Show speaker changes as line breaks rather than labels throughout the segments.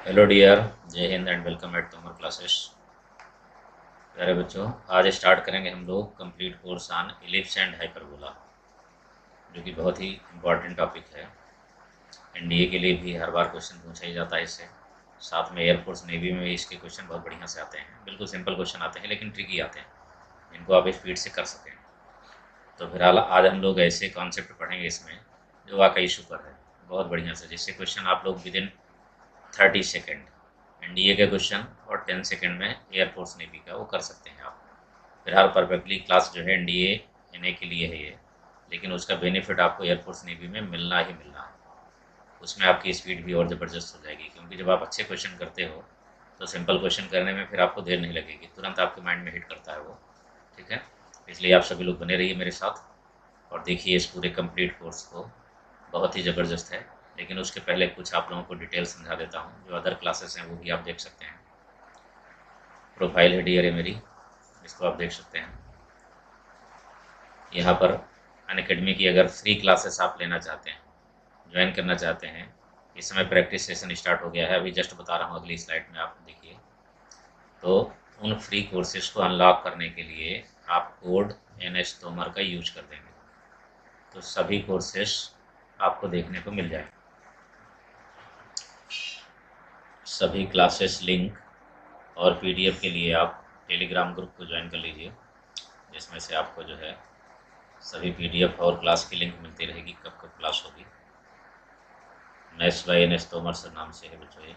Hello dear, जय Hind and welcome eight Tomar classes. प्यारे बच्चों, आज स्टार्ट करेंगे हम लोग complete course on ellipse and hyperbola, जो कि बहुत ही इम्पोर्टेंट टॉपिक है। एनडीए के लिए भी हर बार क्वेश्चन पूछा ही जाता है इससे। साथ में एयरफोर्स नेवी में भी इसके क्वेश्चन बहुत बढ़िया से आते हैं। बिल्कुल सिंपल क्वेश्चन आते हैं लेकिन ट्रिकी आते हैं, जिनको आप स्पीड से कर सकें। तो फिलहाल आज हम लोग ऐसे कॉन्सेप्ट पढ़ेंगे इसमें जो वाकई सुपर है, बहुत बढ़िया से, जिससे क्वेश्चन आप लोग विद इन 30 सेकेंड एनडीए का क्वेश्चन और 10 सेकेंड में एयरफोर्स नेवी का वो कर सकते हैं आप। फिलहाल परफेक्टली क्लास जो है एनडीए एनए के लिए है ये, लेकिन उसका बेनिफिट आपको एयरफोर्स नेवी में मिलना ही मिलना है। उसमें आपकी स्पीड भी और ज़बरदस्त हो जाएगी, क्योंकि जब आप अच्छे क्वेश्चन करते हो तो सिंपल क्वेश्चन करने में फिर आपको देर नहीं लगेगी, तुरंत आपके माइंड में हिट करता है वो। ठीक है, इसलिए आप सभी लोग बने रहिए मेरे साथ और देखिए इस पूरे कंप्लीट कोर्स को, बहुत ही ज़बरदस्त है। लेकिन उसके पहले कुछ आप लोगों को डिटेल समझा देता हूँ, जो अदर क्लासेस हैं वो भी आप देख सकते हैं। प्रोफाइल है डियर है मेरी, इसको आप देख सकते हैं। यहाँ पर अनअकैडमी की अगर फ्री क्लासेस आप लेना चाहते हैं, ज्वाइन करना चाहते हैं, इस समय प्रैक्टिस सेशन स्टार्ट हो गया है, अभी जस्ट बता रहा हूँ, अगली स्लाइड में आप देखिए। तो उन फ्री कोर्सेज को अनलॉक करने के लिए आप कोड NS तोमर का यूज कर देंगे, तो सभी कोर्सेज आपको देखने को मिल जाएंगे। सभी क्लासेस लिंक और PDF के लिए आप टेलीग्राम ग्रुप को ज्वाइन कर लीजिए, जिसमें से आपको जो है सभी PDF और क्लास की लिंक मिलती रहेगी, कब कब क्लास होगी। Maths by NS Tomar sir नाम से है बच्चों ये।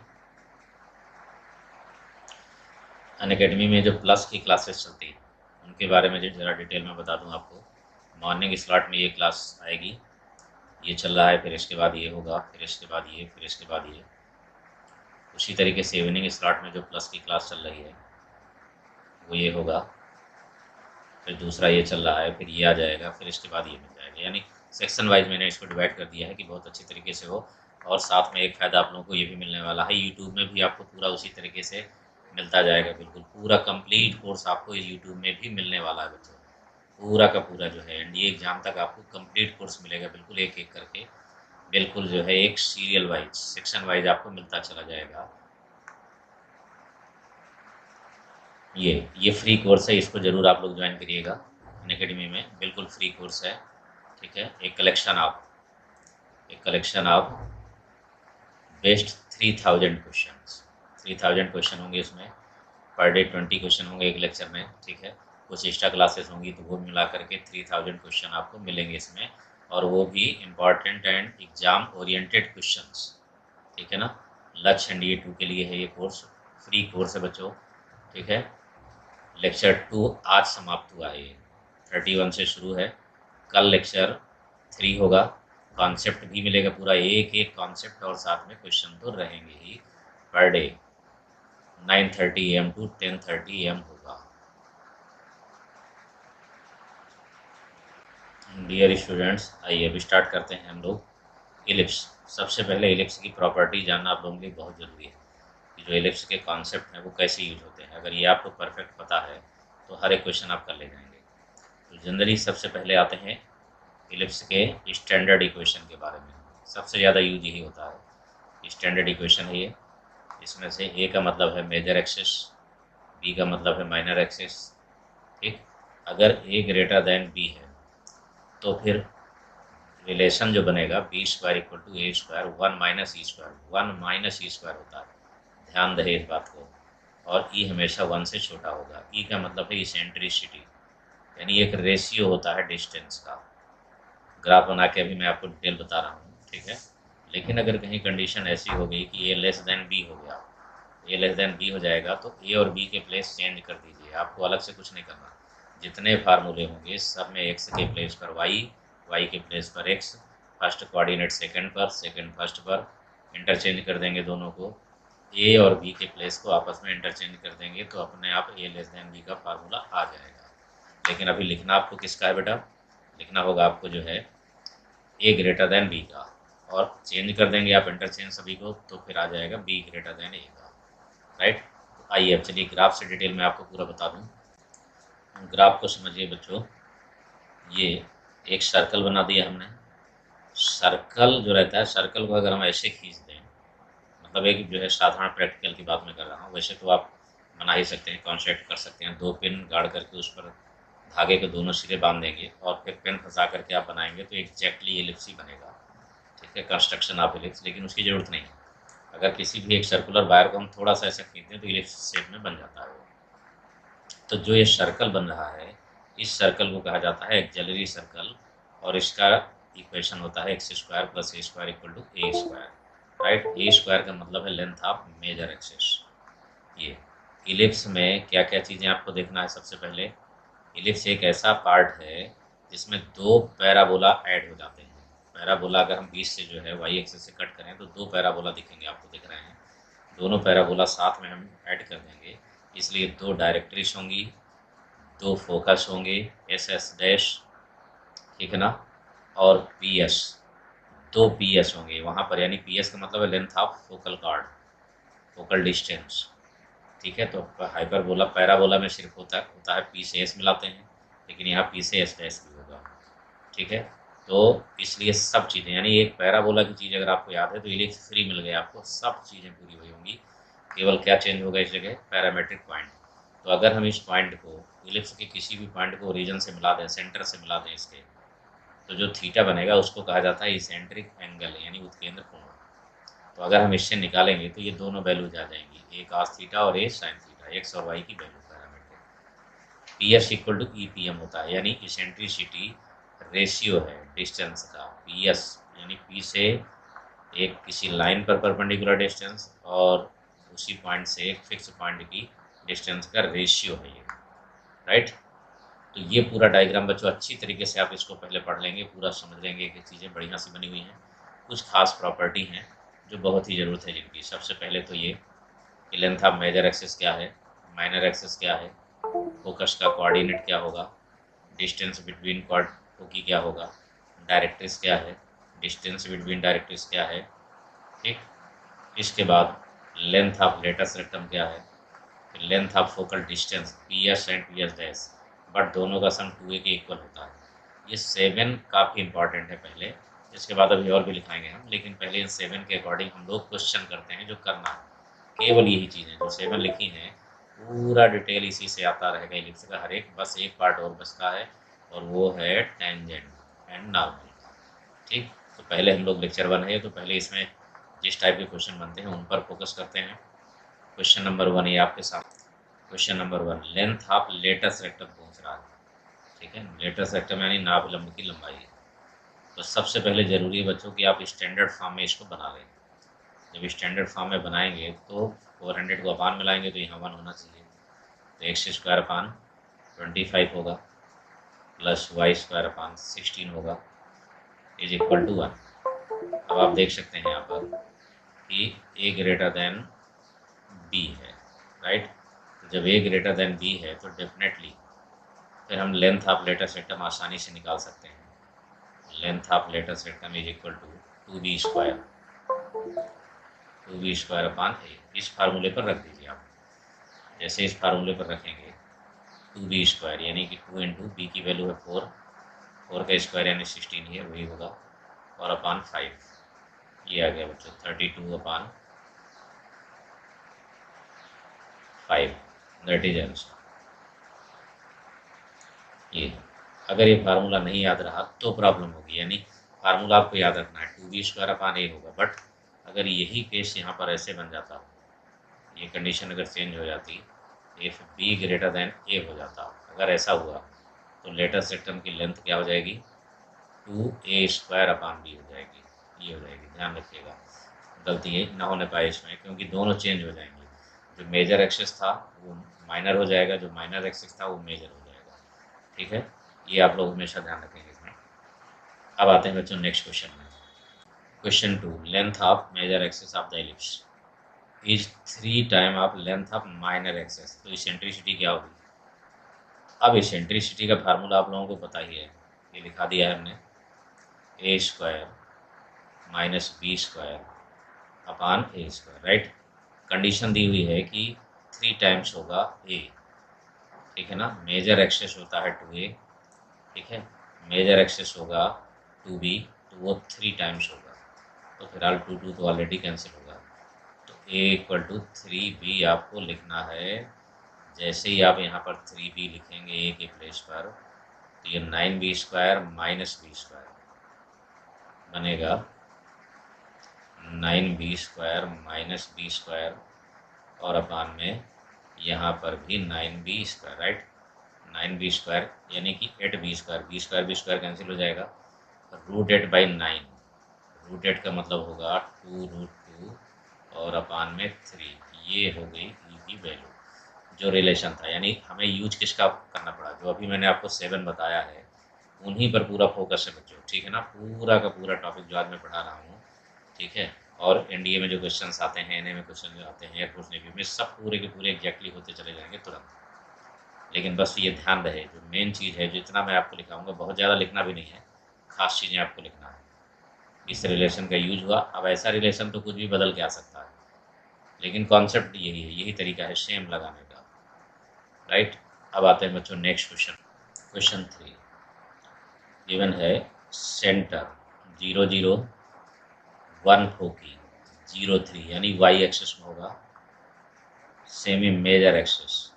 अनअकैडमी में जो प्लस की क्लासेस चलती हैं उनके बारे में जो ज़रा डिटेल में बता दूं आपको। मॉर्निंग स्लॉट में ये क्लास आएगी, ये चल रहा है, फिर इसके बाद ये होगा, फिर इसके बाद ये, फिर इसके बाद ये। उसी तरीके से इवनिंग स्लॉट में जो प्लस की क्लास चल रही है वो ये होगा, फिर दूसरा ये चल रहा है, फिर ये आ जाएगा, फिर इसके बाद ये मिल जाएगा। यानी सेक्शन वाइज मैंने इसको डिवाइड कर दिया है कि बहुत अच्छी तरीके से हो। और साथ में एक फ़ायदा आप लोगों को ये भी मिलने वाला है, यूट्यूब में भी आपको पूरा उसी तरीके से मिलता जाएगा। बिल्कुल पूरा कंप्लीट कोर्स आपको यूट्यूब में भी मिलने वाला है बच्चों। पूरा का पूरा जो है एनडीए एग्ज़ाम तक आपको कंप्लीट कोर्स मिलेगा, बिल्कुल एक एक करके, बिल्कुल जो है एक सीरियल वाइज सेक्शन वाइज आपको मिलता चला जाएगा। ये फ्री कोर्स है, इसको ज़रूर आप लोग ज्वाइन करिएगा। अनअकैडमी में बिल्कुल फ्री कोर्स है। ठीक है, एक collection of best 3000 question. 3000 question होंगे इसमें, पर डे 20 क्वेश्चन होंगे एक लेक्चर में। ठीक है, कुछ एक्स्ट्रा क्लासेस होंगी तो वो मिला करके 3000 क्वेश्चन आपको मिलेंगे इसमें, और वो भी important and exam oriented questions. ठीक है ना, लक्ष्य NDA 2 के लिए है ये कोर्स, फ्री कोर्स है बच्चों। ठीक है, लेक्चर 2 आज समाप्त हुआ है, ये 31 से शुरू है। कल लेक्चर 3 होगा, कॉन्सेप्ट भी मिलेगा पूरा, एक एक कॉन्सेप्ट, और साथ में क्वेश्चन तो रहेंगे ही। Per day 9:30 AM to 10:30 AM होगा। डियर स्टूडेंट्स, आइए अभी स्टार्ट करते हैं हम लोग। इलिप्स, सबसे पहले इलिप्स की प्रॉपर्टी जानना आप लोगों के लिए बहुत ज़रूरी है, कि जो इलिप्स के कॉन्सेप्ट हैं वो कैसे यूज होते हैं। अगर ये आपको परफेक्ट पता है तो हर एक क्वेश्चन आप कर ले जाएंगे। तो जनरली सबसे पहले आते हैं इलिप्स के स्टैंडर्ड इक्वेशन के बारे में। सबसे ज़्यादा यूज यही होता है, स्टैंडर्ड इक्वेशन है ये। इसमें से ए का मतलब है मेजर एक्सिस, बी का मतलब है माइनर एक्सिस। ठीक, अगर ए ग्रेटर देन बी है तो फिर रिलेशन जो बनेगा B² = A², 1 - E², 1 - E² होता है, ध्यान रहे इस बात को। और ई हमेशा 1 से छोटा होगा। ई का मतलब है इसेंट्रिसिटी, यानी एक रेशियो होता है डिस्टेंस का। ग्राफ बना के अभी मैं आपको डिटेल बता रहा हूँ। ठीक है, लेकिन अगर कहीं कंडीशन ऐसी हो गई कि ए लेस देन बी हो गया, ए लेस देन बी हो जाएगा तो ए और बी के प्लेस चेंज कर दीजिए, आपको अलग से कुछ नहीं करना। जितने फार्मूले होंगे सब में एक्स के प्लेस पर वाई, वाई के प्लेस पर एक्स, फर्स्ट कोऑर्डिनेट सेकंड पर, सेकंड फर्स्ट पर, इंटरचेंज कर देंगे दोनों को। ए और बी के प्लेस को आपस में इंटरचेंज कर देंगे तो अपने आप ए लेस देन बी का फार्मूला आ जाएगा। लेकिन अभी लिखना आपको किसका है बेटा, लिखना होगा आपको जो है ए ग्रेटर देन बी का, और चेंज कर देंगे आप इंटरचेंज सभी को तो फिर आ जाएगा बी ग्रेटर देन ए का। राइट, आइए अब चलिए ग्राफ से डिटेल में आपको पूरा बता दूं। ग्राफ को समझिए बच्चों, ये एक सर्कल बना दिया हमने। सर्कल जो रहता है, सर्कल को अगर हम ऐसे खींच दें, मतलब एक जो है साधारण प्रैक्टिकल की बात मैं कर रहा हूँ। वैसे तो आप बना ही सकते हैं, कॉन्सेप्ट कर सकते हैं, 2 पिन गाड़ करके उस पर धागे के दोनों सिरे बांध देंगे और फिर पेन फंसा करके आप बनाएंगे तो एग्जैक्टली एलिप्स ही बनेगा। ठीक है, कंस्ट्रक्शन ऑफ एलिप्स, लेकिन उसकी ज़रूरत नहीं है। अगर किसी भी एक सर्कुलर वायर को हम थोड़ा सा ऐसा खींचते हैं तो इलिप्स शेप में बन जाता है वो। तो जो ये सर्कल बन रहा है, इस सर्कल को कहा जाता है एक्सिलरी सर्कल, और इसका इक्वेशन होता है X square plus A square equal to A square. Right, A square का मतलब है लेंथ ऑफ मेजर एक्सिस। ये इलिप्स में क्या क्या चीज़ें आपको देखना है। सबसे पहले, इलिप्स एक ऐसा पार्ट है जिसमें 2 पैराबोला ऐड हो जाते हैं। पैराबोला अगर हम बीच से जो है वाई एक्सिस से कट करें तो 2 पैराबोला दिखेंगे, आपको दिख रहे हैं। दोनों पैराबोला साथ में हम ऐड कर देंगे, इसलिए 2 डायरेक्ट्रिस होंगी, 2 फोकस होंगे, एस एस डैश, ठीक है ना, और पी एस, 2 पी एस होंगे वहाँ पर, यानी पी एस का मतलब है length of focal card, focal distance. ठीक है, तो हाइपरबोला पैराबोला में सिर्फ होता है पी से एस मिलाते हैं, लेकिन यहाँ पी से एस डैश भी होगा। ठीक है, तो इसलिए सब चीज़ें, यानी एक पैराबोला की चीज़ अगर आपको याद है तो इलिप्स फ्री मिल गया आपको, सब चीज़ें पूरी हुई होंगी। केवल क्या चेंज होगा इस जगह, पैरामेट्रिक पॉइंट। तो अगर हम इस पॉइंट को, इलिप्स के किसी भी पॉइंट को ओरिजिन से मिला दें, सेंटर से मिला दें इसके, तो जो थीटा बनेगा उसको कहा जाता है इसेंट्रिक एंगल, यानी उत्केंद्र कोण। तो अगर हम इससे निकालेंगे तो ये दोनों वैल्यूज आ जाएंगी, ए cos थीटा और ए sin थीटा, एक्स और वाई की value parameter. P S equal to E P M होता है, यानी इसेंट्रिसिटी रेशियो है डिस्टेंस का, पी एस यानी पी से एक किसी लाइन पर परपेंडिकुलर डिस्टेंस और उसी पॉइंट से एक फिक्स पॉइंट की डिस्टेंस का रेशियो है ये। राइट, तो ये पूरा डायग्राम बच्चों अच्छी तरीके से आप इसको पहले पढ़ लेंगे, पूरा समझ लेंगे कि चीज़ें बढ़िया सी बनी हुई हैं। कुछ खास प्रॉपर्टी हैं जो बहुत ही ज़रूरत है जिनकी। सबसे पहले तो ये कि लेंथ ऑफ मेजर एक्सिस क्या है, माइनर एक्सिस क्या है, फोकस का कोऑर्डिनेट क्या होगा, डिस्टेंस बिटवीन कॉर्ड की क्या होगा, डायरेक्ट्रिस क्या है, डिस्टेंस बिटवीन डायरेक्ट्रिस क्या है। ठीक, इसके बाद लेंथ ऑफ लेटस रेक्टम क्या है, फिर length of focal distance P S and P S dash, but दोनों का सम 2a के इक्वल होता है। ये 7 काफ़ी इंपॉर्टेंट है पहले, इसके बाद अभी और भी लिखाएंगे हम, लेकिन पहले इन 7 के अकॉर्डिंग हम लोग क्वेश्चन करते हैं जो करना है। केवल यही चीज़ें जो 7 लिखी हैं, पूरा डिटेल इसी से आता रहेगा इलिप्स का हर एक, बस एक पार्ट और बचता है और वो है टेंजेंट एंड नॉर्मल। ठीक, तो पहले हम लोग लेक्चर 1 है तो पहले इसमें जिस टाइप के क्वेश्चन बनते हैं उन पर फोकस करते हैं। क्वेश्चन नंबर 1 ये आपके साथ। Question number 1, length of latus rectum पूछ रहा है। ठीक है, लेटस रेक्टम यानी नाभिलंब की लंबाई है। तो सबसे पहले ज़रूरी है बच्चों कि आप स्टैंडर्ड फॉर्म में इसको बना लें। जब स्टैंडर्ड फॉर्म में बनाएंगे तो 400 को अपान मिलाएंगे तो यहाँ 1 होना चाहिए, तो एक्स स्क्वायर अपान 25 होगा प्लस वाई स्क्वायर अपान 16 होगा इज इक्वल टू 1। अब आप देख सकते हैं यहाँ पर कि ए ग्रेटर देन बी है। राइट, तो जब ए ग्रेटर देन बी है तो डेफिनेटली फिर हम लेंथ ऑफ लेटस रेक्टम आसानी से निकाल सकते हैं। Length of latus rectum is equal to 2b square, 2b square upon a. इस फार्मूले पर रख दीजिए आप। जैसे इस फार्मूले पर रखेंगे 2b स्क्वायर यानी कि 2 इंटू बी की वैल्यू है 4, 4 का स्क्वायर यानी 16 ही है, वही होगा, और अपान 5, ये आ गया बच्चों 32 अपान 5, दैट इज आंसर। ये अगर ये फार्मूला नहीं याद रहा तो प्रॉब्लम होगी, यानी फार्मूला आपको याद रखना है 2b स्क्वायर अपान ए होगा। बट अगर यही केस यहाँ पर ऐसे बन जाता, ये कंडीशन अगर चेंज हो जाती, इफ बी ग्रेटर देन ए हो जाता, अगर ऐसा हुआ तो लेटस रेक्टम की लेंथ क्या हो जाएगी, 2a स्क्वायर अपान बी हो जाएगी, ये हो जाएगी। ध्यान रखिएगा गलती ना होने पाए इसमें, क्योंकि दोनों चेंज हो जाएंगे। जो मेजर एक्सिस था वो माइनर हो जाएगा, जो माइनर एक्सिस था वो मेजर हो जाएगा। ठीक है, ये आप लोग हमेशा ध्यान रखेंगे इसमें। अब आते हैं बच्चों नेक्स्ट क्वेश्चन में। Question 2, length of major axis of the ellipse is 3 time of length of minor axis. तो इसेंट्रिसिटी क्या होगी। अब इसेंट्रिसिटी का फार्मूला आप लोगों को पता ही है, ये लिखा दिया है हमने, a square minus b square upon a square. Right, condition दी हुई है कि 3 टाइम्स होगा ए। ठीक है ना, मेजर एक्सिस होता है 2a, ठीक है, मेजर एक्सिस होगा 2b, तो वो 3 टाइम्स होगा। तो फिलहाल 2 2 तो ऑलरेडी कैंसिल होगा, ए इक्वल टू 3b आपको लिखना है। जैसे ही आप यहाँ पर 3b लिखेंगे ए के प्लेस पर, तो ये 9b² माइनस b² बनेगा 9b² माइनस b² और अपान में यहाँ पर भी 9b², राइट। 9b² यानी कि 8b², b² कैंसिल हो जाएगा। √8/9, √8 का मतलब होगा 2√2 और अपान में 3। ये हो गई ई की वैल्यू, जो रिलेशन था। यानी हमें यूज किसका करना पड़ा, जो अभी मैंने आपको 7 बताया है उन्हीं पर पूरा फोकस है बच्चों, ठीक है ना। पूरा का पूरा टॉपिक जो आज मैं पढ़ा रहा हूँ, ठीक है। और एनडीए में जो क्वेश्चंस आते हैं, एनए में क्वेश्चन जो आते हैं, एयरफोर्स नेवी में, सब पूरे के पूरे एग्जैक्टली होते चले जाएंगे तुरंत। लेकिन बस ये ध्यान रहे, जो मेन चीज़ है, जितना मैं आपको लिखाऊंगा बहुत ज़्यादा लिखना भी नहीं है, खास चीज़ें आपको लिखना है। इस रिलेशन का यूज हुआ, अब ऐसा रिलेशन तो कुछ भी बदल के आ सकता है, लेकिन कॉन्सेप्ट यही है, यही तरीका है सेम लगाने का, राइट। अब आते हैं बच्चों नेक्स्ट क्वेश्चन। क्वेश्चन 3 गिवन है, सेंटर 0 0 1 फोकी 0 3 यानी वाई एक्सिस में होगा, सेमी मेजर एक्सिस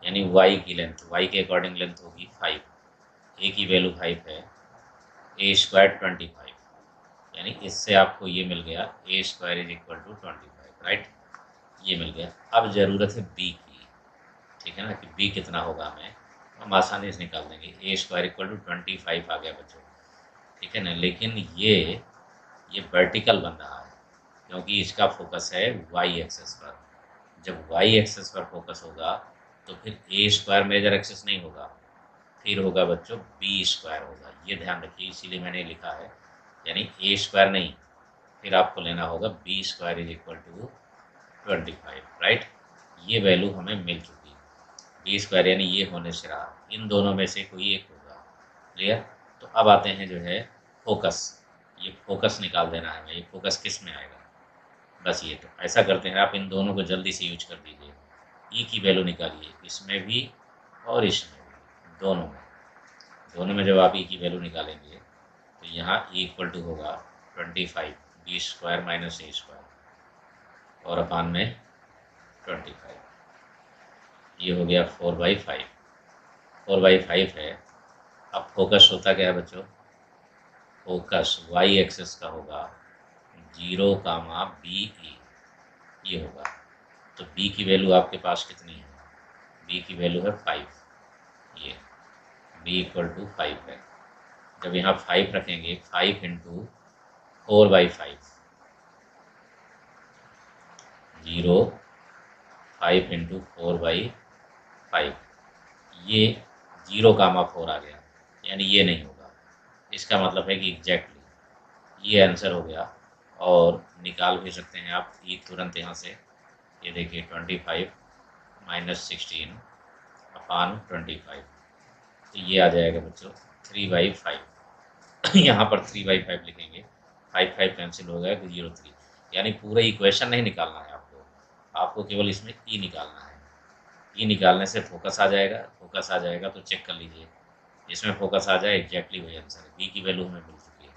यानी वाई की लेंथ, वाई के अकॉर्डिंग लेंथ होगी 5, ए की वैल्यू 5 है, a² 25, यानी इससे आपको ये मिल गया a² is equal to 25, right. ये मिल गया। अब ज़रूरत है बी की, ठीक है ना, कि बी कितना होगा हमें हम आसानी से निकाल देंगे। a² इक्वल टू 25 आ गया बच्चों, ठीक है ना। लेकिन ये वर्टिकल बन रहा है क्योंकि इसका फोकस है वाई एक्सेस पर। जब वाई एक्सेस पर फोकस होगा तो फिर a² मेजर एक्सेस नहीं होगा, फिर होगा बच्चों b² होगा। ये ध्यान रखिए, इसीलिए मैंने लिखा है, यानी a² नहीं, फिर आपको लेना होगा b² is equal to 25, right. ये वैल्यू हमें मिल चुकी है, b² यानी ये होने से रहा, इन दोनों में से कोई एक होगा, क्लियर। तो अब आते हैं जो है फोकस, ये फोकस निकाल देना है हमें, ये फोकस किस में आएगा, बस ये। तो ऐसा करते हैं, आप इन दोनों को जल्दी से यूज कर दीजिए। ई की वैल्यू निकालिए, इसमें भी और इसमें भी, दोनों में जब आप ई की वैल्यू निकालेंगे तो यहाँ ई इक्वल टू होगा 25, b² माइनस a² और अपान में 25। ये हो गया 4/5, 4/5 है। अब फोकस होता क्या है बच्चों, फोकस वाई एक्सेस का होगा 0, बी ई, ये होगा। तो बी की वैल्यू आपके पास कितनी है, बी की वैल्यू है 5, ये बी इक्वल टू 5 है। जब यहाँ 5 रखेंगे, 5 इंटू 4/5, 0, 5 इंटू 4/5, ये 0, 4 आ गया, यानी ये नहीं होगा। इसका मतलब है कि एग्जैक्टली ये आंसर हो गया। और निकाल भी सकते हैं आप ये तुरंत यहाँ से, ये देखिए 25 माइनस 16 अपान 25, तो ये आ जाएगा बच्चों 3/5। यहाँ पर 3/5 लिखेंगे, 5 कैंसिल हो गया तो 0 3, यानी पूरा इक्वेशन नहीं निकालना है आपको, आपको केवल इसमें ई निकालना है। ई निकालने से फोकस आ जाएगा, फोकस आ जाएगा तो चेक कर लीजिए, इसमें फोकस आ जाए एग्जैक्टली वही आंसर है। बी की वैल्यू हमें मिल चुकी है।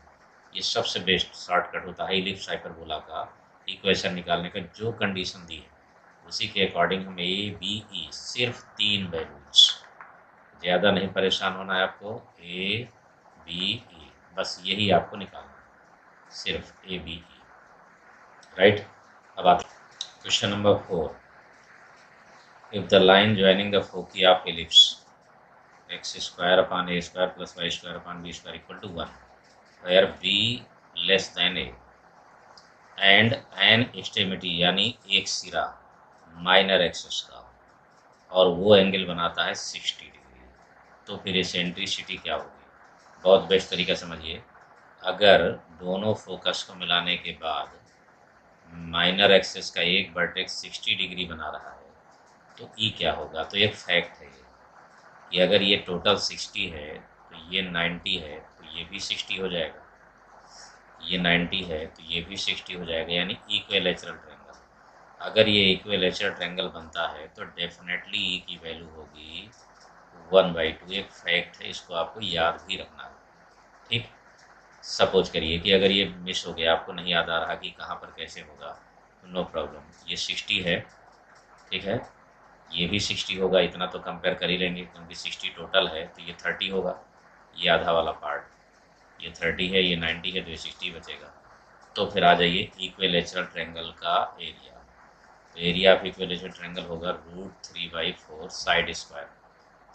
ये सबसे बेस्ट शॉर्टकट होता है इलिप्स हाइपरबोला का इक्वेशन निकालने का। जो कंडीशन दी है उसी के अकॉर्डिंग हम ए बी ई, सिर्फ 3 वैल्यूज, ज़्यादा नहीं परेशान होना है आपको। ए बी ई, बस यही आपको निकालना है, सिर्फ ए बी ई, राइट। अब आप question number 4, if the line joining the foci of ellipse x² upon a² plus y² upon b² equal to 1, where b less than a and an extremity यानी एक सिरा minor axis का, और वो angle बनाता है 60 डिग्री, तो फिर एसेंट्रिसिटी क्या होगी। बहुत बेस्ट तरीका समझिए, अगर दोनों फोकस को मिलाने के बाद माइनर एक्सिस का एक वर्टेक्स 60 डिग्री बना रहा है तो ई क्या होगा। तो एक फैक्ट है ये कि अगर ये टोटल 60 है तो ये 90 है, तो ये भी 60 हो जाएगा, ये 90 है तो ये भी 60 हो जाएगा, यानी इक्विलेटरल ट्रायंगल। अगर ये इक्विलेटरल ट्रायंगल बनता है तो डेफिनेटली ई की वैल्यू होगी 1/2। एक फैक्ट है, इसको आपको याद भी रखना है, ठीक। सपोज करिए कि अगर ये मिस हो गया, आपको नहीं याद आ रहा कि कहाँ पर कैसे होगा, नो प्रॉब्लम। ये 60 है, ठीक है, ये भी 60 होगा, इतना तो कंपेयर कर ही लेंगे क्योंकि 60 टोटल है, तो ये 30 होगा, ये आधा वाला पार्ट, ये 30 है, ये 90 है, तो ये 60 बचेगा। तो फिर आ जाइए इक्विलेटरल ट्रायंगल का एरिया। तो एरिया ऑफ इक्विलेटरल ट्रायंगल होगा √3/4 साइड स्क्वायर।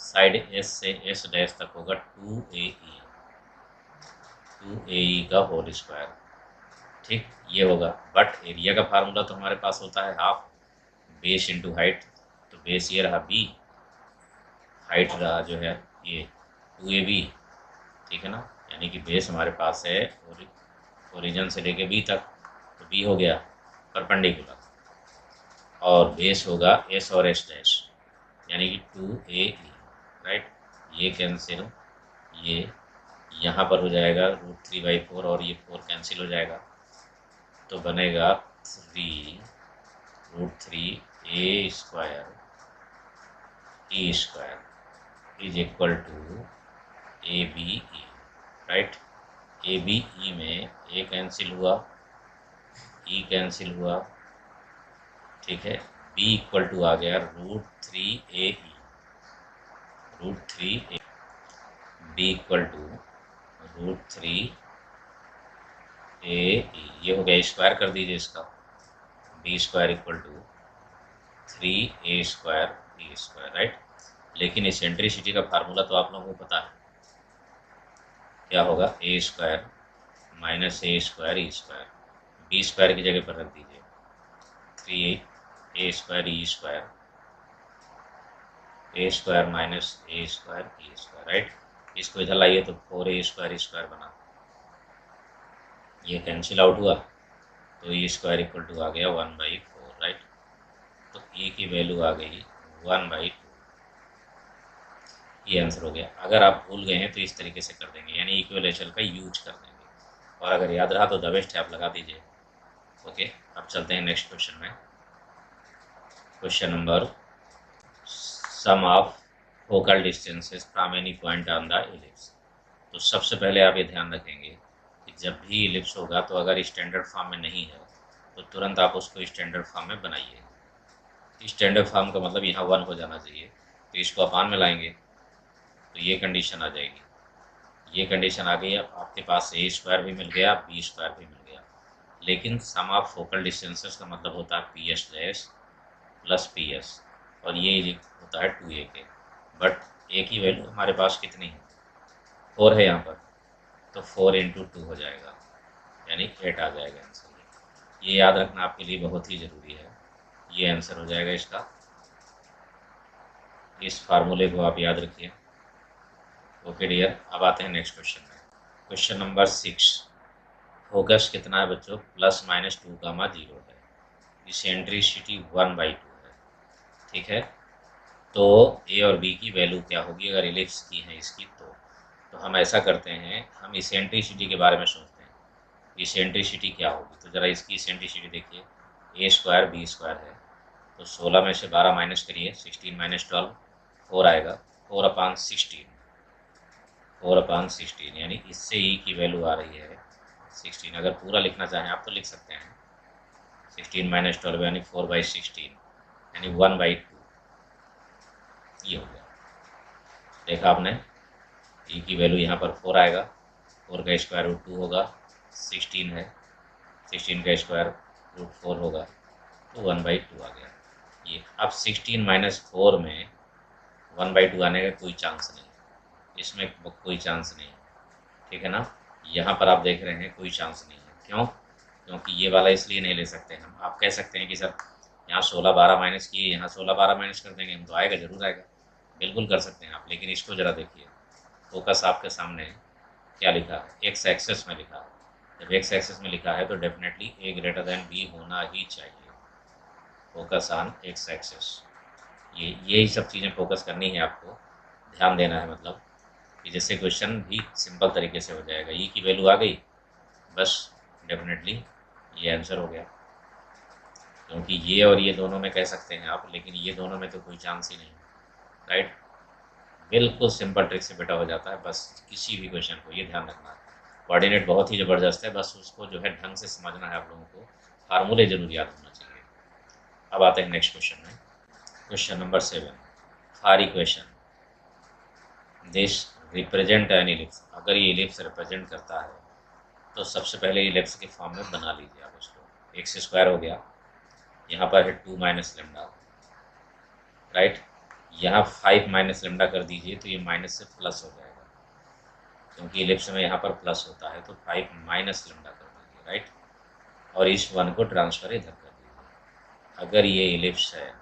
साइड एस से एस डैश तक होगा 2AE का होल स्क्वायर, ठीक, ये होगा। बट एरिया का फार्मूला तो हमारे पास होता है हाफ बेस इंटू हाइट, तो बेस ये रहा बी, हाइट रहा जो है ये 2AB, ठीक है ना, यानी कि बेस हमारे पास है ओरिजिन से लेके बी तक, तो बी हो गया परपेंडिकुलर, और बेस होगा एस और एस डैश, यानी कि 2AE, राइट। ये कैंसिल, ये यहाँ पर हो जाएगा √3/4 और ये 4 कैंसिल हो जाएगा, तो बनेगा 3√3A² E² is equal to ABE, right. ABE में A कैंसिल हुआ, E कैंसिल हुआ, ठीक है, B इक्वल टू आ गया √3AE, √3A, B equal to √3AE, ये हो गया, स्क्वायर कर दीजिए इसका, B² equal to 3A² E², right. लेकिन इसेंट्रिसिटी का फार्मूला तो आप लोगों को पता है, क्या होगा, A² minus A² E², B² की जगह पर रख दीजिए 3A² E², A² minus A² E², right. इसको इधर लाइए तो 4A² E² बना, ये कैंसिल आउट हुआ, तो E² इक्वल टू आ गया 1/4, राइट। तो E की वैल्यू आ गई 1/2, ये आंसर हो गया। अगर आप भूल गए हैं तो इस तरीके से कर देंगे, यानी इक्विलेटरल का यूज कर देंगे, और अगर याद रहा तो द बेस्ट है, आप लगा दीजिए। ओके, अब चलते हैं नेक्स्ट क्वेश्चन में। Question number, sum of focal distances from any point on the ellipse. तो सबसे पहले आप ये ध्यान रखेंगे कि जब भी इलिप्स होगा तो अगर स्टैंडर्ड फॉर्म में नहीं है तो तुरंत आप उसको स्टैंडर्ड फॉर्म में बनाइए। स्टैंडर्ड फॉर्म का मतलब यहाँ 1 हो जाना चाहिए, तो इसको अपान में लाएंगे तो ये कंडीशन आ जाएगी, ये कंडीशन आ गई। अब आपके पास A² भी मिल गया, B² भी मिल गया, लेकिन सम ऑफ फोकल डिस्टेंसेस का मतलब होता है PS' प्लस PS, और ये होता है 2A के। बट A की वैल्यू हमारे पास कितनी है, 4 है यहाँ पर, तो 4 इंटू 2 हो जाएगा, यानी 8 आ जाएगा आंसर। ये याद रखना आपके लिए बहुत ही ज़रूरी है, ये आंसर हो जाएगा इसका। इस फार्मूले को आप याद रखिए। ओके डियर, अब आते हैं नेक्स्ट क्वेश्चन में। क्वेश्चन नंबर 6, फोकस कितना है बच्चों, +-2, 0 है, इसेंट्रिसिटी 1/2 है, ठीक है। तो ए और बी की वैल्यू क्या होगी अगर इलिप्स की है इसकी, तो हम ऐसा करते हैं, हम इसेंट्रिसिटी के बारे में सोचते हैं, इसेंट्रिसिटी क्या होगी। तो ज़रा इसकी इसेंट्रिसिटी देखिए, A² B² है, तो 16 में से 12 माइनस करिए, 16 माइनस 12, 4 आएगा, 4/16, 4/16, यानी इससे ई की वैल्यू आ रही है 16। अगर पूरा लिखना चाहें आप तो लिख सकते हैं 16 माइनस 12 यानी 4/16, यानी 1/2, ये हो गया। देखा आपने, ई की वैल्यू यहाँ पर 4 आएगा, 4 का स्क्वायर रूट 2 होगा, 16 है, 16 का स्क्वायर रूट 4 होगा, तो 1/2 आ गया। ये अब 16 माइनस 4 में 1/2 आने का कोई चांस नहीं, इसमें कोई चांस नहीं, ठीक है ना। यहाँ पर आप देख रहे हैं कोई चांस नहीं है, क्यों, क्योंकि ये वाला इसलिए नहीं ले सकते हम। आप कह सकते हैं कि सर यहाँ 16-12 माइनस किए, यहाँ 16-12 माइनस कर देंगे हम, तो आएगा, जरूर आएगा, बिल्कुल कर सकते हैं आप। लेकिन इसको ज़रा देखिए, फोकस आपके सामने क्या लिखा है, एक्स एक्सेस में लिखा है। जब एक्स एक्सेस में लिखा है तो डेफिनेटली A B होना ही चाहिए, फोकस ऑन एक्स एक्सेस। यही सब चीज़ें फोकस करनी है आपको, ध्यान देना है, मतलब कि जैसे क्वेश्चन भी सिंपल तरीके से हो जाएगा। ई की वैल्यू आ गई, बस डेफिनेटली ये आंसर हो गया, क्योंकि ये और ये दोनों में कह सकते हैं आप, लेकिन ये दोनों में तो कोई चांस ही नहीं, राइट। बिल्कुल सिंपल ट्रिक से बेटा हो जाता है, बस किसी भी क्वेश्चन को, ये ध्यान रखना है। कोऑर्डिनेट बहुत ही ज़बरदस्त है, बस उसको जो है ढंग से समझना है आप लोगों को, फार्मूले जरूर याद होना चाहिए। अब आते हैं नेक्स्ट क्वेश्चन में। Question number 7, for equation this represent N ellipse. अगर ये इलिप्स रिप्रेजेंट करता है तो सबसे पहले इलिप्स के फॉर्म में बना लीजिए आप उसको। एक्स स्क्वायर हो गया, यहाँ पर है 2 माइनस लेमडा, राइट। यहाँ 5 माइनस लेमडा कर दीजिए तो ये माइनस से प्लस हो जाएगा, क्योंकि इलिप्स में यहाँ पर प्लस होता है, तो 5 माइनस लेमडा कर दीजिए, राइट। और इस 1 को ट्रांसफर इधर कर दीजिए। अगर ये इलिप्स है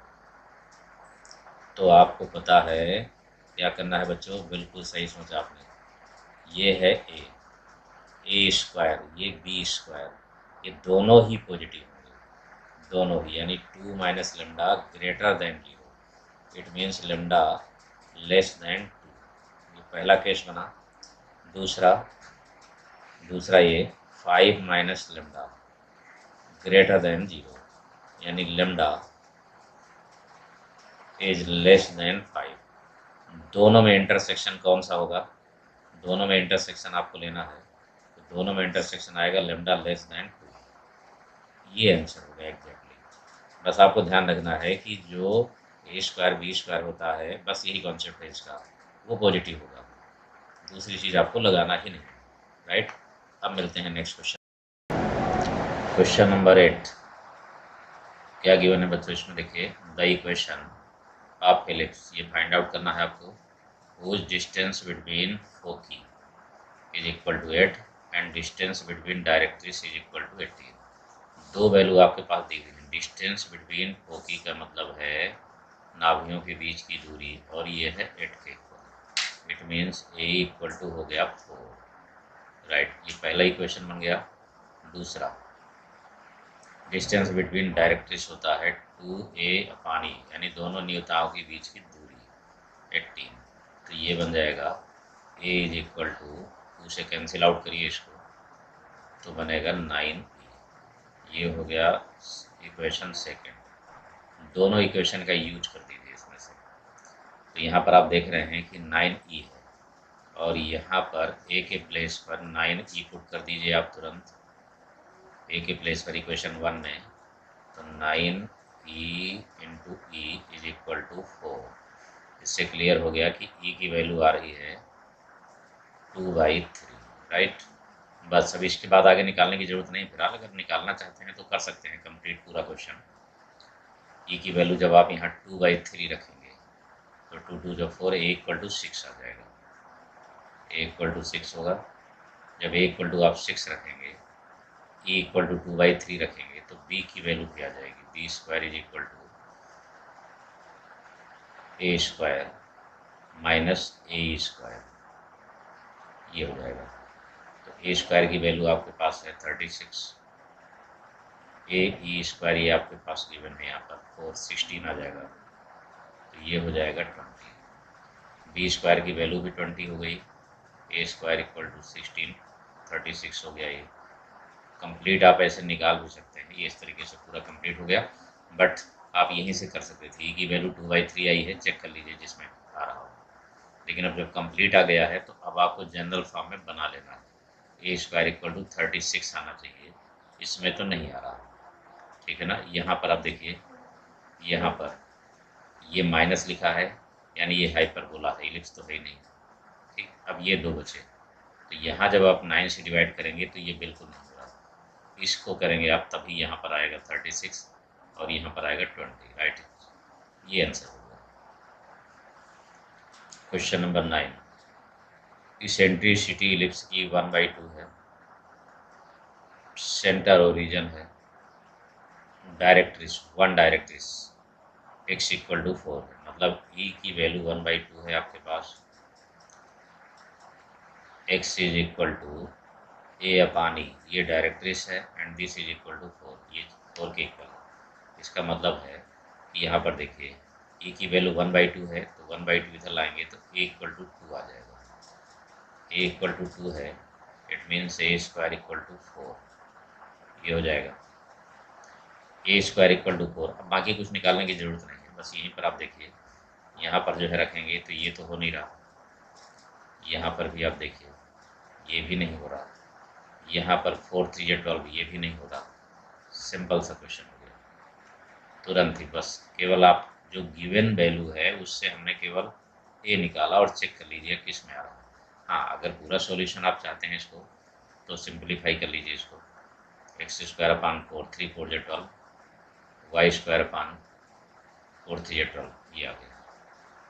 तो आपको पता है क्या करना है बच्चों, बिल्कुल सही सोचा आपने। ये है ए स्क्वायर, ये बी स्क्वायर, ये दोनों ही पॉजिटिव होंगे, दोनों ही, यानी 2 minus lambda greater than 0। It means lambda less than 2। ये पहला केस बना। दूसरा दूसरा ये 5 माइनस लेमडा ग्रेटर देन 0, यानी लेमडा इज लेस देन 5। दोनों में इंटरसेक्शन कौन सा होगा, दोनों में इंटरसेक्शन आपको लेना है, तो दोनों में इंटरसेक्शन आएगा लेमडा लेस देन 2। ये आंसर होगा एग्जैक्टली। बस आपको ध्यान रखना है कि जो ए स्क्वायर बी स्क्वायर होता है, बस यही कॉन्सेप्ट है इसका, वो पॉजिटिव होगा, दूसरी चीज़ आपको लगाना ही नहीं, राइट। अब मिलते हैं नेक्स्ट क्वेश्चन। क्वेश्चन नंबर 8, क्या गिवन है बच्चों, इसमें देखिए, द इक्वेशन ऑफ एलिप्स, ये फाइंड आउट करना है आपको। whose distance between foci is equal to 8 and distance between directrix is equal to 18। दो वैल्यू आपके पास दी गई है। डिस्टेंस बिटवीन फोकी का मतलब है नाभियों के बीच की दूरी, और ये है 8 के इक्वल। It means A equal to हो गया 4, राइट। ये पहला इक्वेशन बन गया। दूसरा, डिस्टेंस बिटवीन डायरेक्ट्रिक्स होता है 2a अपान ई, यानी दोनों नियताओं के बीच की दूरी 18, तो ये बन जाएगा a इज इक्वल टू, उसे कैंसिल आउट करिए इसको, तो बनेगा 9e। ये हो गया इक्वेशन सेकेंड। दोनों इक्वेशन का यूज कर दीजिए इसमें से। तो यहाँ पर आप देख रहे हैं कि 9e है, और यहाँ पर a के प्लेस पर 9e पुट कर दीजिए आप तुरंत, a के प्लेस पर इक्वेशन 1 में, तो 9e into E is equal to 4। इससे क्लियर हो गया कि e की वैल्यू आ रही है 2/3, राइट। बस अब इसके बाद आगे निकालने की जरूरत नहीं। फिलहाल अगर निकालना चाहते हैं तो कर सकते हैं कंप्लीट पूरा क्वेश्चन। ई की वैल्यू जब आप यहाँ 2/3 रखेंगे तो 2 2 जो 4, ए इक्वल टू 6 आ जाएगा। ए इक्वल टू 6 होगा। जब ए इक्वल टू आप 6 रखेंगे, ई इक्वल टू 2/3 रखेंगे, तो बी की वैल्यू भी आ जाएगी। B square is equal to A square minus A square, ये हो जाएगा। तो ए स्क्वायर की वैल्यू आपके पास है 36, ए ई स्क्वायर ये आपके पास गिवन है यहाँ पर 416 आ जाएगा, तो ये हो जाएगा 20। बी स्क्वायर की वैल्यू भी 20 हो गई। ए स्क्वायर इक्वल टू 16, 36 हो गया। ये कंप्लीट आप ऐसे निकाल भी सकते हैं, ये इस तरीके से पूरा कंप्लीट हो गया। बट आप यहीं से कर सकते थे। ई की वैल्यू 2/3 आई है, चेक कर लीजिए जिसमें आ रहा हो। लेकिन अब जब कंप्लीट आ गया है तो अब आपको जनरल फॉर्म में बना लेना है। ए स्क्वायर इक्वल टू 36 आना चाहिए, इसमें तो नहीं आ रहा, ठीक है ना। यहाँ पर आप देखिए, यहाँ पर ये माइनस लिखा है, यानी ये हाइपरबोला है, इलिप्स तो है ही नहीं, ठीक। अब ये दो बचे, तो यहाँ जब आप 9 से डिवाइड करेंगे तो ये बिल्कुल नहीं हो रहा। इसको करेंगे आप तभी यहाँ पर आएगा 36 और यहाँ पर आएगा 20, राइट। ये आंसर होगा। क्वेश्चन नंबर 9, इसेंट्रिसिटी इलिप्स की 1/2 है, सेंटर ओरिजिन है, directrix 1 directrix x equal to 4 है, मतलब e की वैल्यू 1/2 है आपके पास। x is equal to a upon e, ये डायरेक्ट्रिक्स है, and this is equal to 4, ये 4 के इक्वल है। इसका मतलब है कि यहाँ पर देखिए e की वैल्यू 1/2 है, तो 1/2 इधर लाएंगे तो a इक्वल टू 2 आ जाएगा। a इक्वल टू 2 है, it means a square equal to 4, ये हो जाएगा। A square equal to 4। अब बाकी कुछ निकालने की जरूरत नहीं है, बस यहीं पर आप देखिए, यहाँ पर जो है रखेंगे तो ये तो हो नहीं रहा। यहाँ पर भी आप देखिए, ये भी नहीं हो रहा। यहाँ पर 4 3 12, ये भी नहीं हो रहा। सिंपल सा क्वेश्चन हो गया, तुरंत ही बस केवल आप जो गिवन वैल्यू है उससे हमने केवल ए निकाला और चेक कर लीजिए किस में आ रहा है। हाँ, अगर पूरा सॉल्यूशन आप चाहते हैं इसको तो सिंपलीफाई कर लीजिए इसको, एक्स स्क्वायर अपान 4, 3 4 जो 12, वाई स्क्वायर अपान 4 3 जो 12, ये आ गया।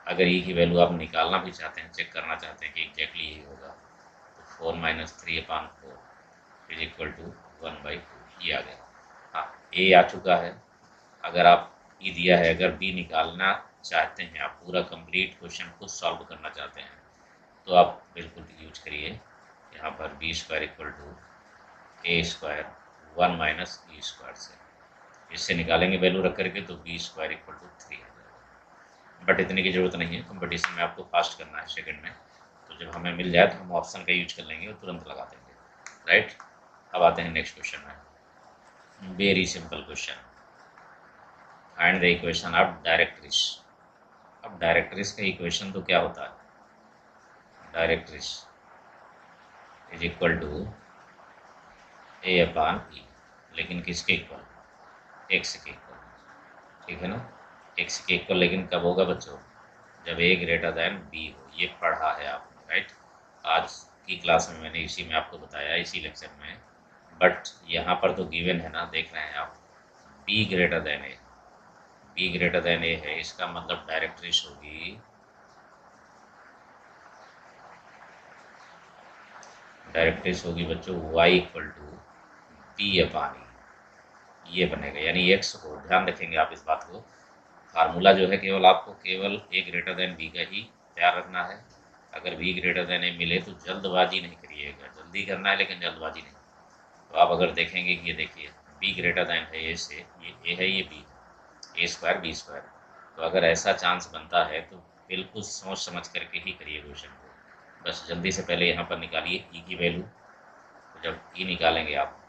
अगर ई की वैल्यू आप निकालना भी चाहते हैं, चेक करना चाहते हैं कि एग्जैक्टली यही होगा, तो 4 minus 3 upon 4 is equal to 1/2, ये आ गया। हाँ, ए आ चुका है। अगर आप ई दिया है, अगर बी निकालना चाहते हैं, आप पूरा कंप्लीट क्वेश्चन खुद सॉल्व करना चाहते हैं, तो आप बिल्कुल यूज करिए यहाँ पर b square equal to A square 1 minus e square से, इससे निकालेंगे वैल्यू रख करके, तो बी स्क्वायर इक्वल टू 3 आ जाएगा। बट इतने की ज़रूरत नहीं है, कंपटीशन में आपको फास्ट करना है सेकंड में, तो जब हमें मिल जाए तो हम ऑप्शन का यूज कर लेंगे और तुरंत लगा देंगे, राइट। अब आते हैं नेक्स्ट क्वेश्चन में, very simple question, find the equation of directrix. अब डायरेक्ट्रिक्स का इक्वेशन तो क्या होता है, directrix is equal to a upon ई, लेकिन किसके इक्वल, एक्स के इक्वल, ठीक है ना। एक्स के इक्वल लेकिन कब होगा बच्चों, जब ए ग्रेटर देन बी हो। ये पढ़ा है आपने, राइट। आज की क्लास में मैंने इसी में आपको बताया, इसी लेक्चर में। बट यहाँ पर तो गिवन है ना, देख रहे हैं आप, b greater than a, b greater than a है, इसका मतलब डायरेक्ट्रिक्स होगी, डायरेक्ट्रिक्स होगी बच्चों y equal to b upon e, ये बनेगा। यानी एक्स को ध्यान रखेंगे आप इस बात को, फार्मूला जो है केवल आपको केवल ए ग्रेटर देन बी का ही तैयार रखना है। अगर बी ग्रेटर देन ए मिले तो जल्दबाजी नहीं करिएगा, जल्दी करना है लेकिन जल्दबाजी नहीं। तो आप अगर देखेंगे कि ये देखिए बी ग्रेटर देन है ए से, ये ए है, ये बी है, ए स्क्वायर बी स्क्वायर, तो अगर ऐसा चांस बनता है तो बिल्कुल सोच समझ करके ही करिए क्वेश्चन को। बस जल्दी से पहले यहाँ पर निकालिए ई की वैल्यू, तो जब ई निकालेंगे आप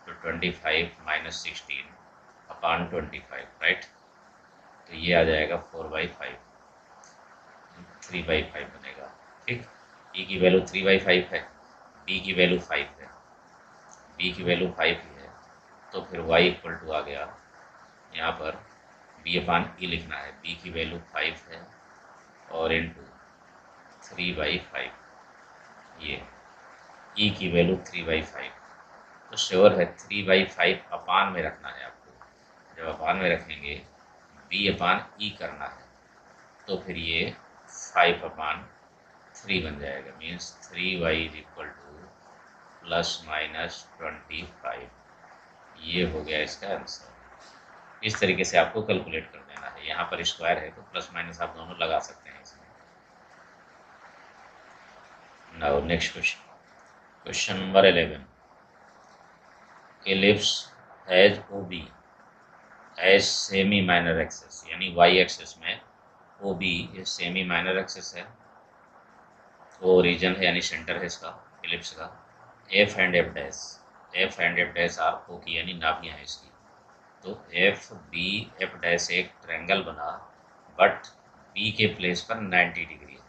तो 25 माइनस 16 अपान 25, राइट। तो ये आ जाएगा 4/5, 3/5 बनेगा, ठीक। ई की वैल्यू 3/5 है, बी की वैल्यू 5 है, बी की वैल्यू 5 ही है, तो फिर वाई इक्वल टू आ गया, यहाँ पर बी अपान ई लिखना है, बी की वैल्यू 5 है और इंटू 3/5, ये ई की वैल्यू 3/5, तो श्योर है 3/5 अपान में रखना है आपको। जब अपान में रखेंगे, बी अपान ई करना है, तो फिर ये 5/3 बन जाएगा, means 3y is equal two plus minus 25, ये हो गया इसका आंसर। इस तरीके से आपको कैलकुलेट कर देना है। यहाँ पर स्क्वायर है तो प्लस माइनस आप दोनों लगा सकते हैं इसमें। Now next question, question number 11, ellipse has o b as semi minor axis, यानी वाई एक्सेस में ओ बी ये सेमी माइनर एक्सेस है, वो रीजन है यानी सेंटर है इसका एलिप्स का। F and f dash, f and f dash are ओ की यानी नाभियाँ हैं इसकी। तो एफ बी एफ डैश एक ट्रायंगल बना, बट बी के प्लेस पर 90 डिग्री है।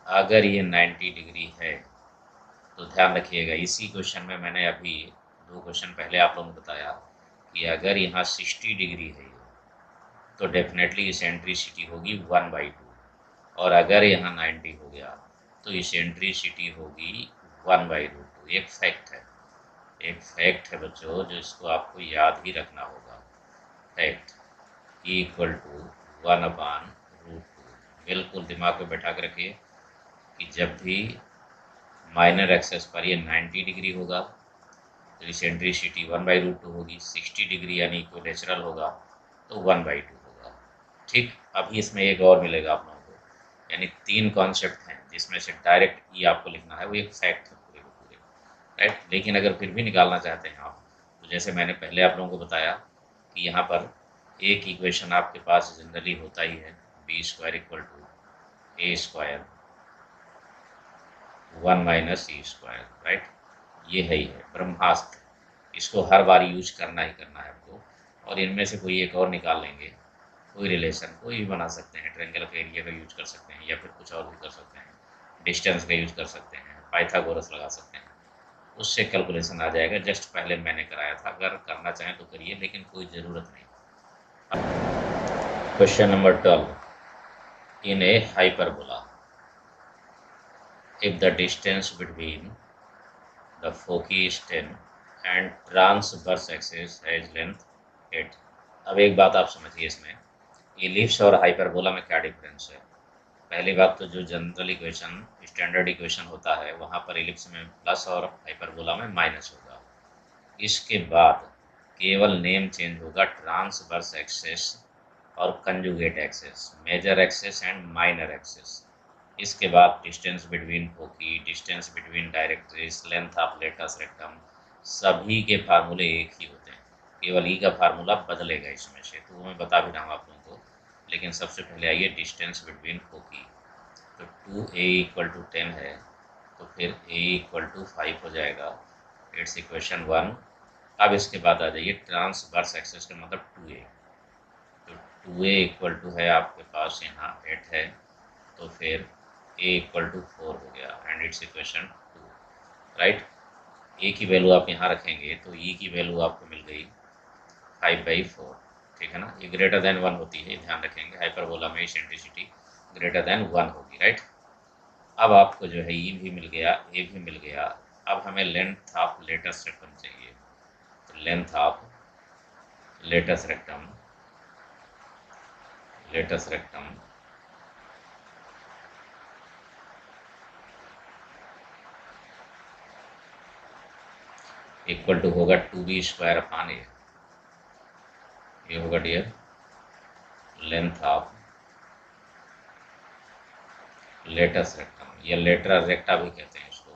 अगर ये 90 डिग्री है तो ध्यान रखिएगा, इसी क्वेश्चन में मैंने अभी 2 क्वेश्चन पहले आप लोगों को बताया कि अगर यहाँ 60 डिग्री है तो डेफिनेटली इसेंट्रिसिटी होगी 1/2, और अगर यहाँ 90 हो गया तो इसेंट्रिसिटी होगी 1/√2। एक फैक्ट है, एक फैक्ट है बच्चों, जो इसको आपको याद ही रखना होगा। फैक्ट ई इक्वल टू 1/√2, बिल्कुल दिमाग में बैठा कर रखिए कि जब भी माइनर एक्सेस पर ये 90 डिग्री होगा तो इसेंट्रिसिटी 1/√2 होगी, 60 डिग्री यानी इक्विलेटरल होगा तो 1/2 होगा, ठीक। अभी इसमें एक और मिलेगा आप लोगों को, यानी 3 कॉन्सेप्ट हैं जिसमें से डायरेक्ट ई आपको लिखना है, वो एक फैक्ट है पूरे के पूरे, राइट। लेकिन अगर फिर भी निकालना चाहते हैं आप, तो जैसे मैंने पहले आप लोगों को बताया कि यहाँ पर एक इक्वेशन आपके पास जनरली होता ही है, b square equal to A square 1 minus e square, right. ये है ही है ब्रह्मास्त्र, इसको हर बार यूज करना ही करना है आपको। और इनमें से कोई एक और निकाल लेंगे, कोई रिलेशन कोई भी बना सकते हैं, ट्रायंगल का एरिया का यूज कर सकते हैं, या फिर कुछ और भी कर सकते हैं, डिस्टेंस का यूज कर सकते हैं, पाइथागोरस लगा सकते हैं, उससे कैलकुलेशन आ जाएगा। जस्ट पहले मैंने कराया था, अगर करना चाहें तो करिए, लेकिन कोई ज़रूरत नहीं। Question number 12, in A hyperbola if the distance between the foci is 10 and transverse axis has length 8। अब एक बात आप समझिए, इसमें इलिप्स और हाइपरबोला में क्या डिफरेंस है। पहली बात तो जो जनरल इक्वेशन, स्टैंडर्ड इक्वेशन होता है, वहाँ पर इलिप्स में प्लस और हाइपरबोला में माइनस होगा। इसके बाद केवल नेम चेंज होगा, ट्रांसवर्स एक्सिस और conjugate axis, major axis and minor axis. इसके बाद distance between foci, distance between directrix, length of latus rectum, सभी के फार्मूले एक ही होते हैं, केवल ई का फार्मूला बदलेगा इसमें से, तो वो मैं बता भी रहा हूँ आप लोगों को। लेकिन सबसे पहले आइए डिस्टेंस बिटवीन फोकी। तो 2a = 10 है, तो फिर a = 5 हो जाएगा। It's equation 1। अब इसके बाद आ जाइए ट्रांसवर्स एक्सिस का मतलब 2a। तो 2a = है आपके पास यहाँ 8 है, तो फिर a = 4 हो गया and it's equation 2, right. a की वैल्यू आप यहाँ रखेंगे तो e की वैल्यू आपको मिल गई 5/4, ठीक है ना। ये ग्रेटर देन 1 होती है, ध्यान रखेंगे, हाइपरबोला में इसेंट्रिसिटी ग्रेटर देन 1 होगी, राइट। अब आपको जो है ई भी मिल गया, ए भी मिल गया। अब हमें लेंथ ऑफ लेटस रेक्टम चाहिए, तो length of latus rectum equal to होगा 2b² ये होगा dear length of latus rectum, या लेटरा रेक्टा भी कहते हैं इसको।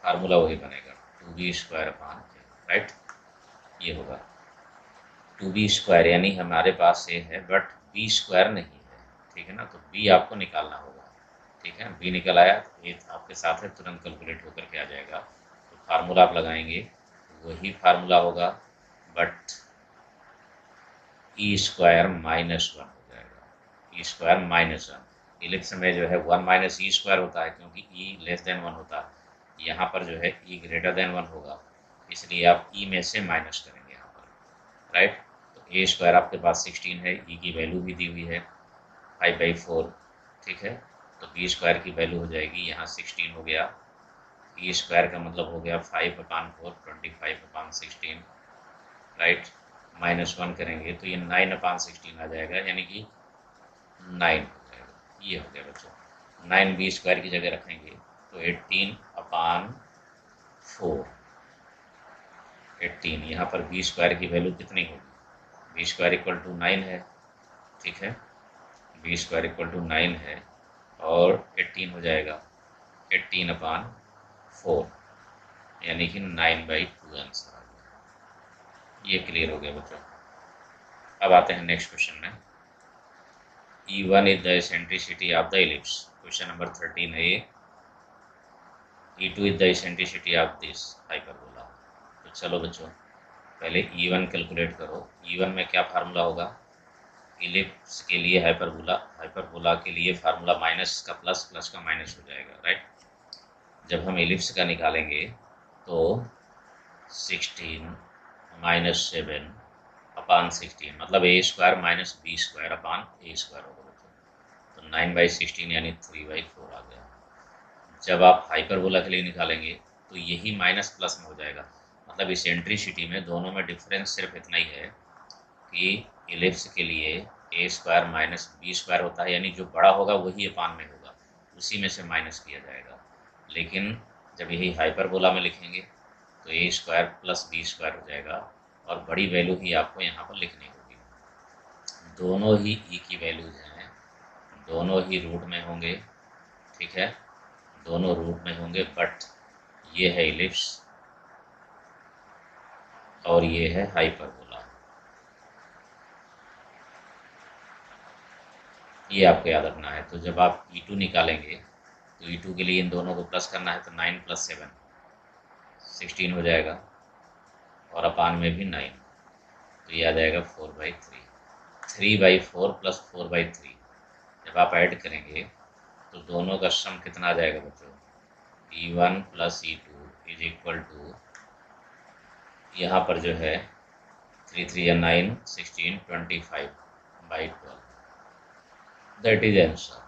फार्मूला वही बनेगा 2b², राइट। ये होगा 2b², यानी हमारे पास ये है बट b² नहीं है, ठीक है ना। तो b आपको निकालना होगा, ठीक है। b निकल आया तो ये आपके साथ है, तुरंत कैलकुलेट होकर के आ जाएगा। तो फार्मूला आप लगाएंगे, वही फार्मूला होगा बट e² -1 हो जाएगा, e² -1। इलिप्स में जो है 1 - e² होता है, क्योंकि e लेस देन 1 होता है। यहाँ पर जो है e ग्रेटर देन 1 होगा, इसलिए आप e में से माइनस करेंगे यहाँ पर, राइट। तो a² आपके पास 16 है, e की वैल्यू भी दी हुई है 5/4, ठीक है। तो b² की वैल्यू हो जाएगी यहाँ 16 हो गया, e² का मतलब हो गया 5/4, 25/16, राइट। -1 करेंगे तो ये 9/16 आ जाएगा, यानी कि 9 हो जाएगा। ये हो गया बच्चों, 9 b² की जगह रखेंगे तो 18/4, 18। यहाँ पर b² की वैल्यू कितनी होगी, b² = 9 है, ठीक है। b² = 9 है और 18 हो जाएगा 18/4, यानी कि 9/2 आंसर आ गया। ये क्लियर हो गया बच्चों। अब आते हैं नेक्स्ट क्वेश्चन में। E1 is the eccentricity of the ellipse। Question number 13 है ये। E2 is the eccentricity of this hyperbola। तो चलो बच्चों, पहले E1 कैलकुलेट करो। E1 में क्या फार्मूला होगा, इलिप्स के लिए हाइपरबोला के लिए फार्मूला माइनस का प्लस, प्लस का माइनस हो जाएगा, राइट। जब हम इलिप्स का निकालेंगे तो 16 - 7/16, मतलब a² - b² होगा, तो 9/16 यानी 3/4 आ गया। जब आप हाइपरबोला के लिए निकालेंगे तो यही माइनस प्लस में हो जाएगा, मतलब इसेंट्रिसिटी में दोनों में डिफरेंस सिर्फ इतना ही है कि इलिप्स के लिए a² - b² होता है, यानी जो बड़ा होगा वही अपान में होगा, उसी में से माइनस किया जाएगा। लेकिन जब यही हाइपरबोला में लिखेंगे तो a² + b² हो जाएगा, और बड़ी वैल्यू ही आपको यहाँ पर लिखनी होगी। दोनों ही ई की वैल्यूज हैं, दोनों ही रूट में होंगे, ठीक है, दोनों रूट में होंगे, बट ये है इलिप्स और ये है हाइपरबोला। ये आपको याद रखना है। तो जब आप E2 निकालेंगे तो E2 के लिए इन दोनों को प्लस करना है, तो 9 + 7 16 हो जाएगा, और अपान में भी 9, तो ये आ जाएगा 4/3, 3/4 + 4/3। जब आप ऐड करेंगे तो दोनों का सम कितना आ जाएगा बच्चों, E1 + E2 is equal to, यहाँ पर जो है 3 3 या 9, 16, 25 by 12, that is answer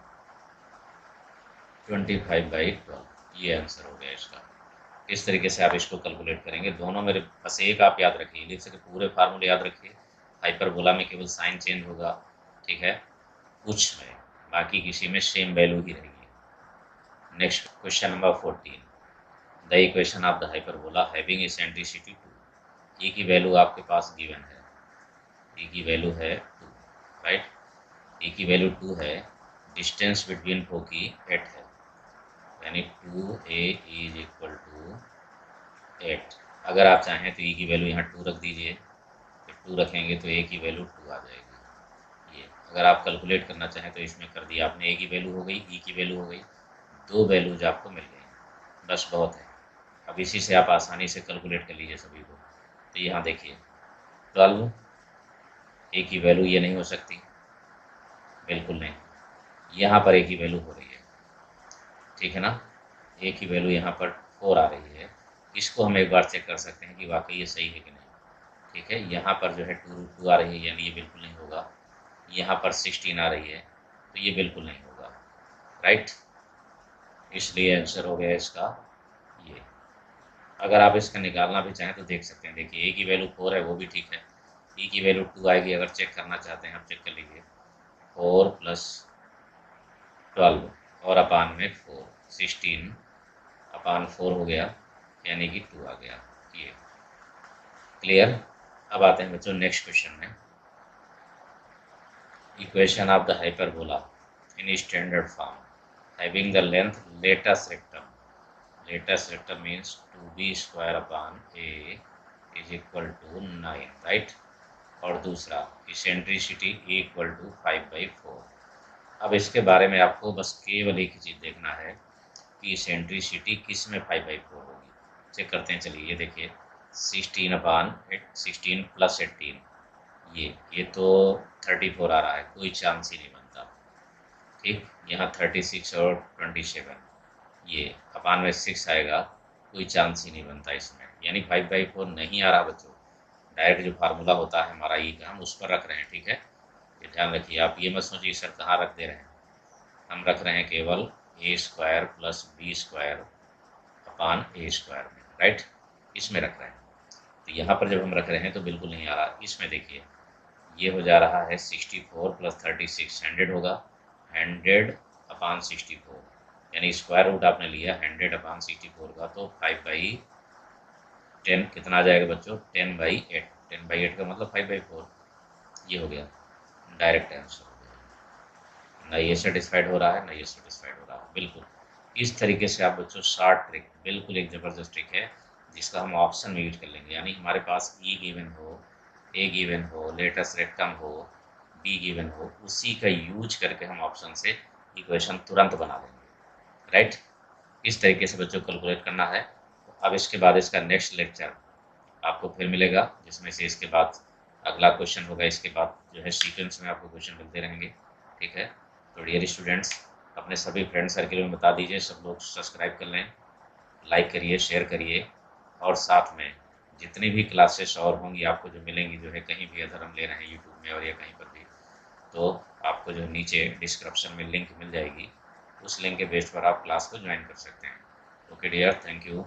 25 by 12, ये आंसर हो गया इसका। इस तरीके से आप इसको कैलकुलेट करेंगे। दोनों मेरे बस एक आप याद रखिए, लिख सके पूरे फार्मूले याद रखिए। हाइपरबोला में केवल साइन चेंज होगा, ठीक है, कुछ में, बाकी किसी में सेम वैल्यू ही रहेगी। Next question number 14, the equation of the hyperbola having eccentricity 2, ई की वैल्यू आपके पास गिवन है, ई की वैल्यू है 2, राइट, ई की वैल्यू 2 है, डिस्टेंस बिटवीन फोकी 8 है, यानी 2a इज इक्वल टू 8। अगर आप चाहें तो e की वैल्यू यहाँ 2 रख दीजिए, 2 रखेंगे तो a की वैल्यू 2 आ जाएगी। ये अगर आप कैलकुलेट करना चाहें तो इसमें कर दिया आपने, a की वैल्यू हो गई, e की वैल्यू हो गई, 2 वैल्यूज आपको मिल गई, बस बहुत है। अब इसी से आप आसानी से कैलकुलेट कर लीजिए सभी को। तो यहाँ देखिए 12, a की वैल्यू ये नहीं हो सकती, बिल्कुल नहीं, यहाँ पर a की वैल्यू हो रही है, ठीक है ना, a की वैल्यू यहाँ पर 4 आ रही है। इसको हम एक बार चेक कर सकते हैं कि वाकई ये सही है कि नहीं, ठीक है। यहाँ पर जो है 2√2 आ रही है, यानी ये बिल्कुल नहीं होगा। यहाँ पर 16 आ रही है, तो ये बिल्कुल नहीं होगा, राइट, इसलिए आंसर हो गया इसका ये। अगर आप इसका निकालना भी चाहें तो देख सकते हैं, देखिए a की वैल्यू 4 है, वो भी ठीक है, e की वैल्यू 2 आएगी। अगर चेक करना चाहते हैं आप चेक कर लीजिए, 4 + 12 और अपान में 4, 16 अपान 4 हो गया, यानी कि 2 आ गया। ये क्लियर। अब आते हैं बच्चों नेक्स्ट क्वेश्चन में, equation of the hyperbola in standard form having the length latus rectum, latus rectum means 2b² upon a is equal to 9, right, और दूसरा इसेंट्रिसिटी इक्वल टू 5/4। अब इसके बारे में आपको बस केवल एक ही चीज़ देखना है कि इसेंट्रिसिटी किस में 5/4 होगी। चेक करते हैं, चलिए ये देखिए 16 अपान 16 + 18, ये तो 34 आ रहा है, कोई चांस ही नहीं बनता, ठीक। यहाँ 36 और 27, ये अपान में 6 आएगा, कोई चांस ही नहीं बनता इसमें, यानी 5/4 नहीं आ रहा बच्चों। डायरेक्ट जो फार्मूला होता है हमारा ई का, हम उस पर रख रहे हैं, ठीक है, ये ध्यान रखिए। आप ये मत सोचिए सर कहाँ रख दे रहे हैं, हम रख रहे हैं केवल a² + b² अपान a² में, राइट, इसमें रख रहे हैं। तो यहाँ पर जब हम रख रहे हैं तो बिल्कुल नहीं आ रहा। इसमें देखिए ये हो जा रहा है 64 + 36, 100 होगा, 100 अपान 64, यानी स्क्वायर रूट आपने लिया 100 अपान 64 का, तो 5/10 कितना आ जाएगा बच्चों, 10/8, 10/8 का मतलब 5/4, ये हो गया डायरेक्ट आंसर हो गया। ना ये सेटिस्फाइड हो रहा है, ना ये सेटिस्फाइड हो रहा है, बिल्कुल। इस तरीके से आप बच्चों शॉर्ट ट्रिक, बिल्कुल एक ज़बरदस्त ट्रिक है जिसका हम ऑप्शन में यूज कर लेंगे, यानी हमारे पास ई गिवन हो, ए गिवन हो, लेटस रेक्टम हो, बी गिवन हो, उसी का यूज करके हम ऑप्शन से इक्वेशन तुरंत बना लेंगे, राइट। इस तरीके से बच्चों कैलकुलेट करना है। अब इसके बाद इसका नेक्स्ट लेक्चर आपको फिर मिलेगा, जिसमें से इसके बाद अगला क्वेश्चन होगा, इसके बाद जो है सीक्वेंस में आपको क्वेश्चन मिलते रहेंगे, ठीक है। तो डियर स्टूडेंट्स, अपने सभी फ्रेंड सर्किल में बता दीजिए, सब लोग सब्सक्राइब कर लें, लाइक करिए, शेयर करिए, और साथ में जितनी भी क्लासेस और होंगी आपको जो मिलेंगी, जो है कहीं भी अगर हम ले रहे हैं यूट्यूब में और या कहीं पर भी, तो आपको जो नीचे डिस्क्रिप्शन में लिंक मिल जाएगी, उस लिंक के बेस पर आप क्लास को ज्वाइन कर सकते हैं। Okay dear, thank you.